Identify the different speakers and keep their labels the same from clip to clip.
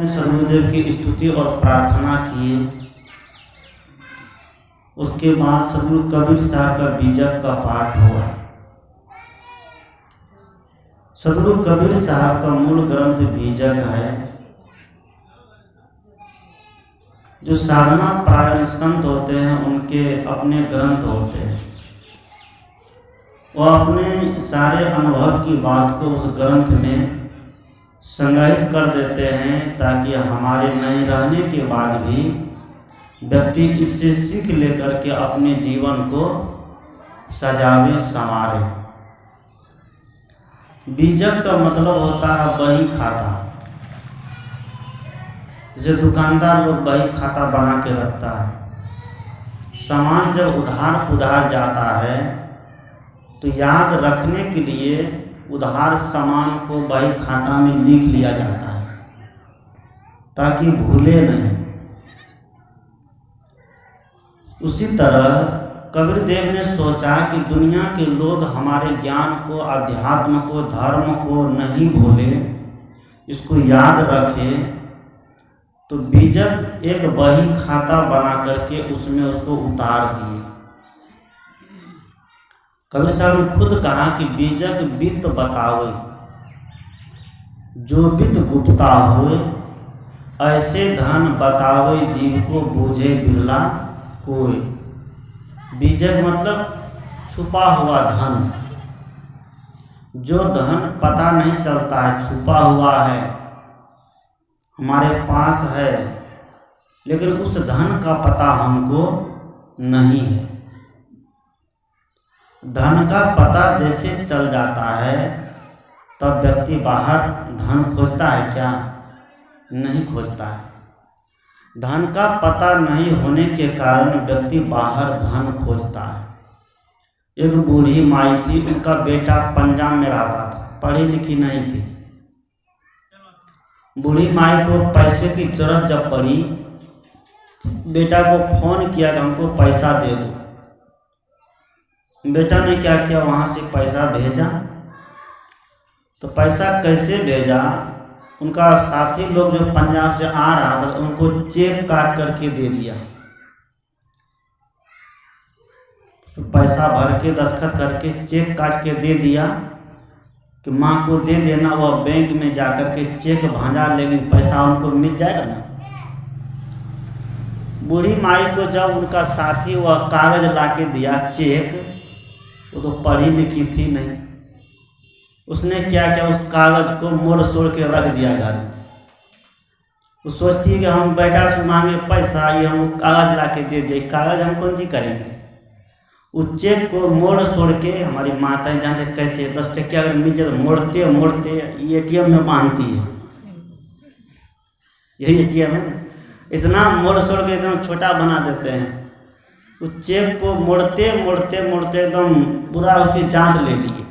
Speaker 1: सदगुरुदेव की स्तुति और प्रार्थना किए। उसके बाद सदगुरु कबीर साहब का बीजक का पाठ हुआ। सदगुरु कबीर साहब का मूल ग्रंथ बीजक है, जो साधना परायण संत होते हैं उनके अपने ग्रंथ होते हैं। वो अपने सारे अनुभव की बात को उस ग्रंथ में संग्रहित कर देते हैं, ताकि हमारे नहीं रहने के बाद भी व्यक्ति इससे सीख लेकर के अपने जीवन को सजावे संवारे। बीजक का मतलब होता है बही खाता। जैसे दुकानदार लोग बही खाता बना के रखता है। सामान जब उधार पुधार जाता है तो याद रखने के लिए उधार सामान को बही खाता में लिख लिया जाता है, ताकि भूले नहीं। उसी तरह कबीर देव ने सोचा कि दुनिया के लोग हमारे ज्ञान को, अध्यात्म को, धर्म को नहीं भूले, इसको याद रखे, तो बीजक एक बही खाता बना करके उसमें उसको उतार दिए। कबीर साहब ने खुद कहा कि बीजक वित्त बतावे, जो वित्त गुप्ता होए, ऐसे धन बतावे जीव को बूझे बिरला कोई। बीजक मतलब छुपा हुआ धन, जो धन पता नहीं चलता है, छुपा हुआ है, हमारे पास है, लेकिन उस धन का पता हमको नहीं है। धन का पता जैसे चल जाता है तब व्यक्ति बाहर धन खोजता है क्या? नहीं खोजता है। धन का पता नहीं होने के कारण व्यक्ति बाहर धन खोजता है। एक बूढ़ी माई थी, उनका बेटा पंजाब में रहता था, पढ़ी लिखी नहीं थी। बूढ़ी माई को पैसे की जरूरत जब पड़ी, बेटा को फोन किया कि हमको पैसा दे दो। बेटा ने क्या किया, वहाँ से पैसा भेजा। तो पैसा कैसे भेजा, उनका साथी लोग जो पंजाब से आ रहा था उनको चेक काट करके दे दिया। तो पैसा भर के दस्तखत करके चेक काट के दे दिया कि माँ को दे देना, वह बैंक में जाकर के चेक भांजा, लेकिन पैसा उनको मिल जाएगा ना। बूढ़ी माई को जब उनका साथी वह कागज ला के दिया, चेक, वो तो पढ़ी लिखी थी नहीं, उसने क्या किया, उस कागज को मोड़ सोड़ के रख दिया घर में। वो सोचती है कि हम बेटा से मांगे पैसा, ये हम कागज ला के दे दिए, कागज हम कौन सी करेंगे। उस चेक को मोड़ सोड़ के, हमारी माताएं जानते कैसे 10 टकिया अगर मिल जाए तो मोड़ते मोड़ते ATM में बांधती है। यही ATM है, इतना मोड़ सोड़ के एकदम छोटा बना देते हैं। उस चेक को मोड़ते मोड़ते मोड़ते एकदम पूरा उसकी जान ले लिए।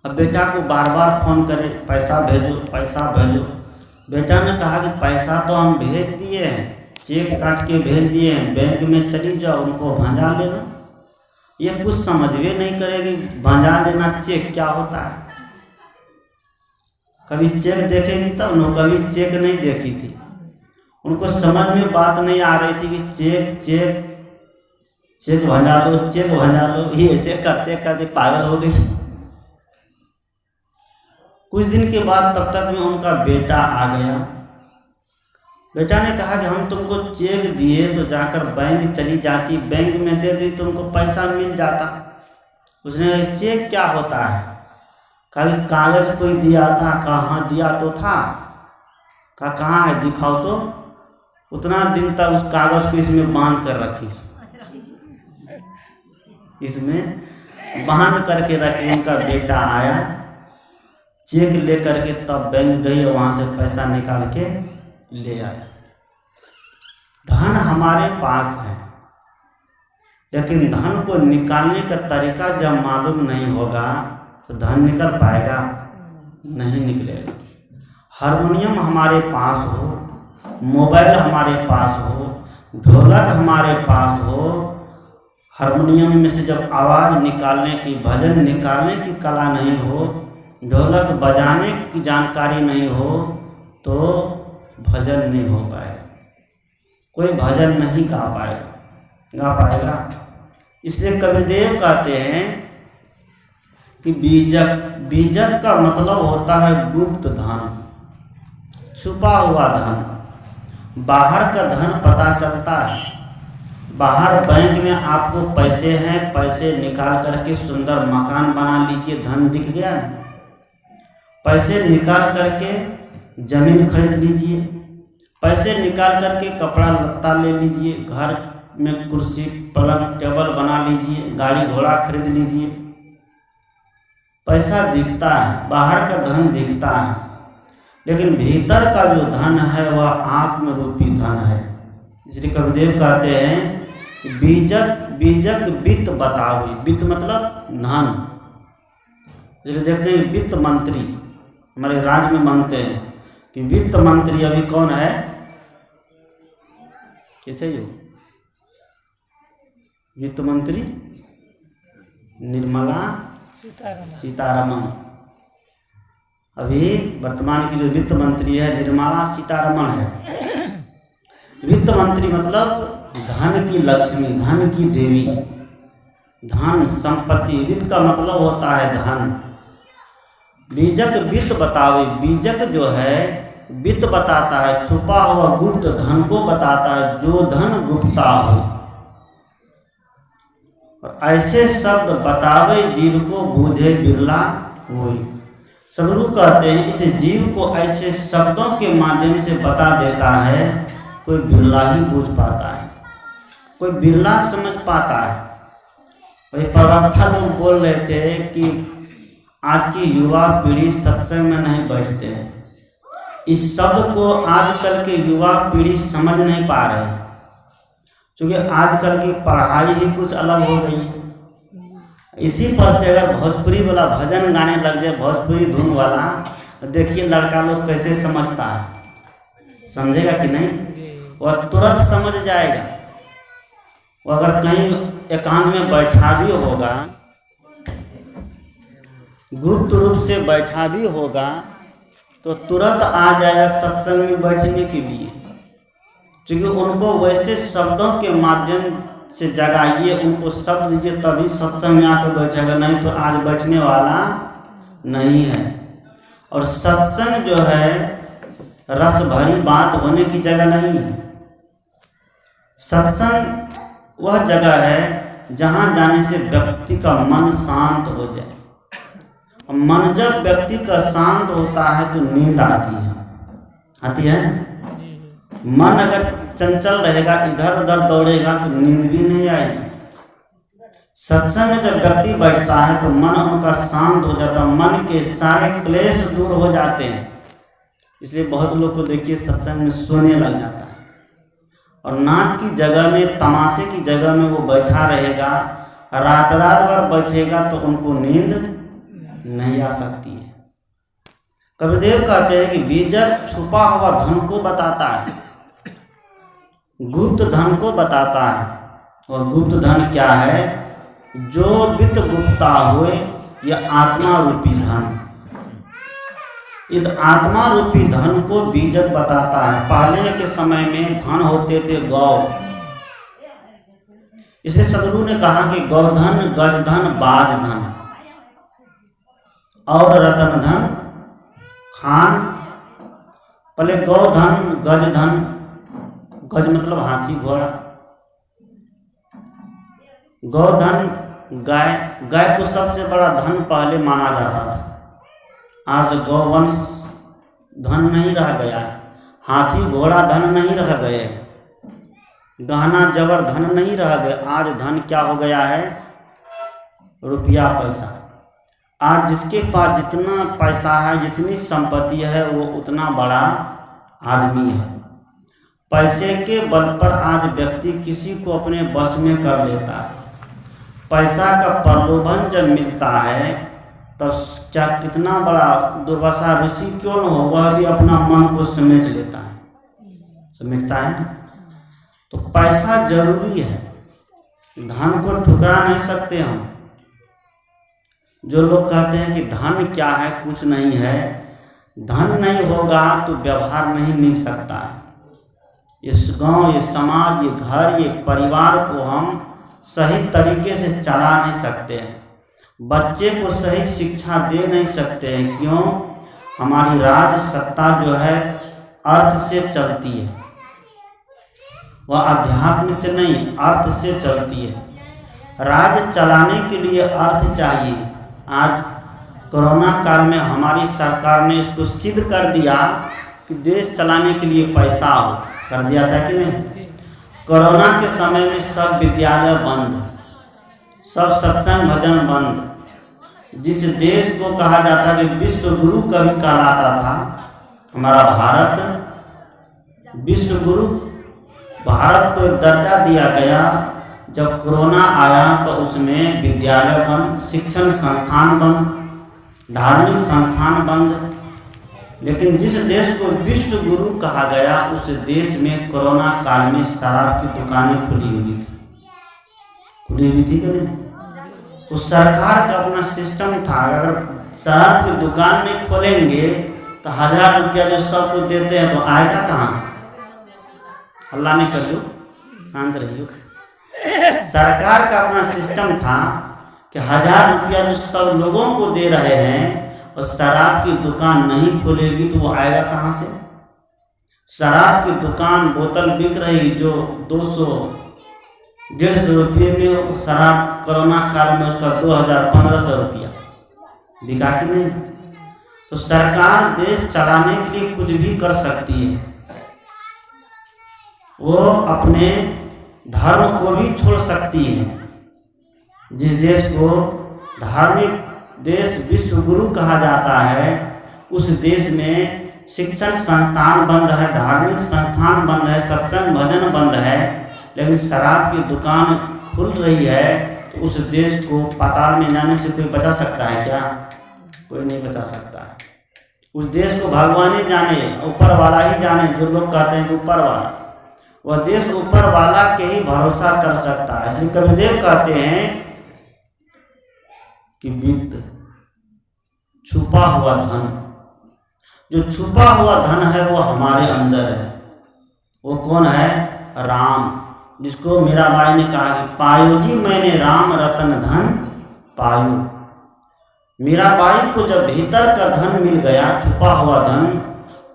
Speaker 1: अब बेटा को बार बार फोन करे, पैसा भेजो पैसा भेजो। बेटा ने कहा कि पैसा तो हम भेज दिए हैं, चेक काट के भेज दिए हैं, बैंक में चली जाओ, उनको भंजा लेना। ये कुछ समझवे नहीं करेगी, भंजा लेना चेक क्या होता है। कभी चेक देखेगी तब न, कभी चेक नहीं देखी थी, उनको समझ में बात नहीं आ रही थी कि चेक चेक चेक भंजा लो, चेक भंजा लो। ये ऐसे करते करते पागल हो गई। कुछ दिन के बाद तब तक में उनका बेटा आ गया। बेटा ने कहा कि हम तुमको चेक दिए तो जाकर बैंक चली जाती, बैंक में दे दी तो उनको पैसा मिल जाता। उसने कहा चेक क्या होता है। कहा कागज कोई दिया था। कहाँ दिया तो था। कहा कहाँ है, दिखाओ तो। उतना दिन तक उस कागज को इसमें बांध कर रखी, इसमें बांध करके रखी। उनका बेटा आया, चेक लेकर के तब बैंक गई, वहाँ से पैसा निकाल के ले आया। धन हमारे पास है, लेकिन धन को निकालने का तरीका जब मालूम नहीं होगा तो धन निकल पाएगा? नहीं निकलेगा। हारमोनियम हमारे पास हो, मोबाइल हमारे पास हो, ढोलक हमारे पास हो, हारमोनियम में से जब आवाज़ निकालने की, भजन निकालने की कला नहीं हो, ढोलक बजाने की जानकारी नहीं हो, तो भजन नहीं हो पाएगा, कोई भजन नहीं गा पाएगा। इसलिए कबीरदेव कहते हैं कि बीजक का मतलब होता है गुप्त धन, छुपा हुआ धन। बाहर का धन पता चलता है, बाहर बैंक में आपको पैसे हैं, पैसे निकाल करके सुंदर मकान बना लीजिए, धन दिख गया। पैसे निकाल करके जमीन खरीद लीजिए, पैसे निकाल करके कपड़ा लत्ता ले लीजिए, घर में कुर्सी पलंग टेबल बना लीजिए, गाड़ी घोड़ा खरीद लीजिए। पैसा दिखता है, बाहर का धन दिखता है, लेकिन भीतर का जो धन है वह आत्म रूपी धन है। इसलिए कबीरदेव कहते हैं कि बीजक वित्त बतावे। वित्त मतलब धन। इसलिए देखते हैं वित्त मंत्री हमारे राज्य में मांगते हैं कि वित्त मंत्री अभी कौन है, कैसे यो वित्त मंत्री निर्मला सीतारमण। अभी वर्तमान की जो वित्त मंत्री है निर्मला सीतारमण है। वित्त मंत्री मतलब धन की लक्ष्मी, धन की देवी, धन संपत्ति। वित्त का मतलब होता है धन। बीजक वित्त बतावे। बीजक जो है वित्त बताता है, छुपा हुआ गुप्त धन को बताता है, जो धन गुप्ता हो। और ऐसे शब्द बतावे जीव को बूझे बिरला होई। सदगुरु कहते हैं इस जीव को ऐसे शब्दों के माध्यम से बता देता है, कोई बिरला ही बूझ पाता है, कोई बिरला समझ पाता है। वही प्रवक्ता लोग बोल रहे थे कि आज की युवा पीढ़ी सत्संग में नहीं बैठते हैं। इस शब्द को आजकल के युवा पीढ़ी समझ नहीं पा रहे हैं, क्योंकि आजकल की पढ़ाई ही कुछ अलग हो गई है। इसी पर से अगर भोजपुरी वाला भजन गाने लग जाए, भोजपुरी धुन वाला, तो देखिए लड़का लोग कैसे समझता है, समझेगा कि नहीं? वह तुरंत समझ जाएगा। वो अगर कहीं एकांत में बैठा भी होगा, गुप्त रूप से बैठा भी होगा, तो तुरंत आ जाएगा सत्संग में बैठने के लिए, क्योंकि उनको वैसे शब्दों के माध्यम से जगाइए, उनको शब्द दीजिए, तभी सत्संग में आकर बैठेगा, नहीं तो आज बैठने वाला नहीं है। और सत्संग जो है रस भरी बात होने की जगह नहीं है। सत्संग वह जगह है जहाँ जाने से व्यक्ति का मन शांत हो जाए। मन जब व्यक्ति का शांत होता है तो नींद आती है। मन अगर चंचल रहेगा, इधर उधर दौड़ेगा, तो नींद भी नहीं आएगी। सत्संग में जब व्यक्ति बैठता है तो मन उनका शांत हो जाता है, मन के सारे क्लेश दूर हो जाते हैं। इसलिए बहुत लोग को देखिए सत्संग में सोने लग जाता है, और नाच की जगह में, तमाशे की जगह में वो बैठा रहेगा, रात भर बैठेगा, तो उनको नींद नहीं आ सकती है। कबीरदेव कहते हैं कि बीजक छुपा हुआ धन को बताता है, गुप्त धन को बताता है। और गुप्त धन क्या है? जो वित्त गुप्ता हुए, यह आत्मा रूपी धन। इस आत्मा रूपी धन को बीजक बताता है। पहले के समय में धन होते थे गौ। इसे सदगुरु ने कहा कि गौधन, गजधन, बाजधन और रतन धन, खान। पहले गौधन, गजधन, गज मतलब हाथी घोड़ा, गौधन गाय। गाय को सबसे बड़ा धन पहले माना जाता था। आज गौवंश धन नहीं रह गया, हाथी घोड़ा धन नहीं रह गए, गहना जबर धन नहीं रह गए। आज धन क्या हो गया है? रुपया पैसा। आज जिसके पास जितना पैसा है, जितनी संपत्ति है, वो उतना बड़ा आदमी है। पैसे के बल पर आज व्यक्ति किसी को अपने बस में कर लेता है। पैसा का प्रलोभन जब मिलता है, तब क्या कितना बड़ा दुर्वासा ऋषि क्यों न हो, वह भी अपना मन को समेट लेता है, समेटता है। तो पैसा जरूरी है, धन को ठुकरा नहीं सकते हम। जो लोग कहते हैं कि धन क्या है, कुछ नहीं है, धन नहीं होगा तो व्यवहार नहीं मिल सकता है। इस गांव, ये समाज, ये घर, ये परिवार को हम सही तरीके से चला नहीं सकते हैं। बच्चे को सही शिक्षा दे नहीं सकते हैं। क्यों? हमारी राज सत्ता जो है अर्थ से चलती है, वह अध्यात्म से नहीं, अर्थ से चलती है। राज चलाने के लिए अर्थ चाहिए। आज कोरोना काल में हमारी सरकार ने इसको सिद्ध कर दिया कि देश चलाने के लिए पैसा हो, कर दिया था कि नहीं। कोरोना के समय में सब विद्यालय बंद, सब सत्संग भजन बंद। जिस देश को कहा जाता कि विश्व गुरु कभी कहलाता था, हमारा भारत विश्व गुरु, भारत को एक दर्जा दिया गया। जब कोरोना आया तो उसमें विद्यालय बंद, शिक्षण संस्थान बंद, धार्मिक संस्थान बंद। लेकिन जिस देश को विश्व गुरु कहा गया, उस देश में कोरोना काल में शराब की दुकानें खुली हुई थी कि नहीं। उस सरकार का अपना सिस्टम था, अगर शराब की दुकान नहीं खोलेंगे तो 1000 रुपया जो सबको देते हैं तो आएगा कहाँ से। हल्ला नहीं करियो, शांत रहियो। सरकार का अपना सिस्टम था कि 1000 रुपया जो सब लोगों को दे रहे हैं और शराब की दुकान नहीं खोलेगी तो वो आएगा कहाँ से। शराब की दुकान, बोतल बिक रही जो 200-150 रुपये में, शराब कोरोना काल में उसका 2000-1500 रुपया बिका कि नहीं। तो सरकार देश चलाने के लिए कुछ भी कर सकती है। वो अपने धर्म को भी छोड़ सकती है। जिस देश को धार्मिक देश, विश्व गुरु कहा जाता है, उस देश में शिक्षण संस्थान बंद है, धार्मिक संस्थान बंद है, सत्संग भजन बंद है, लेकिन शराब की दुकान खुल रही है। तो उस देश को पाताल में जाने से कोई बचा सकता है क्या? कोई नहीं बचा सकता है। उस देश को भगवान ही जाने, ऊपर वाला ही जाने। जो लोग कहते हैं ऊपर वाला, वह देश ऊपर वाला के ही भरोसा चल सकता है। श्री कबीरदेव कहते हैं कि वित्त, छुपा हुआ धन, जो छुपा हुआ धन है वो हमारे अंदर है। वो कौन है? राम, जिसको मीराबाई ने कहा कि पायो जी मैंने राम रतन धन पायो। मीराबाई को जब भीतर का धन मिल गया, छुपा हुआ धन,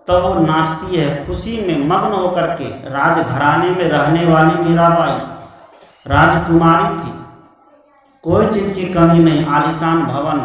Speaker 1: तब वो नाचती है, खुशी में मग्न होकर के। राजघराने में रहने वाली मीराबाई राजकुमारी थी, कोई चीज़ की कमी नहीं, आलीशान भवन,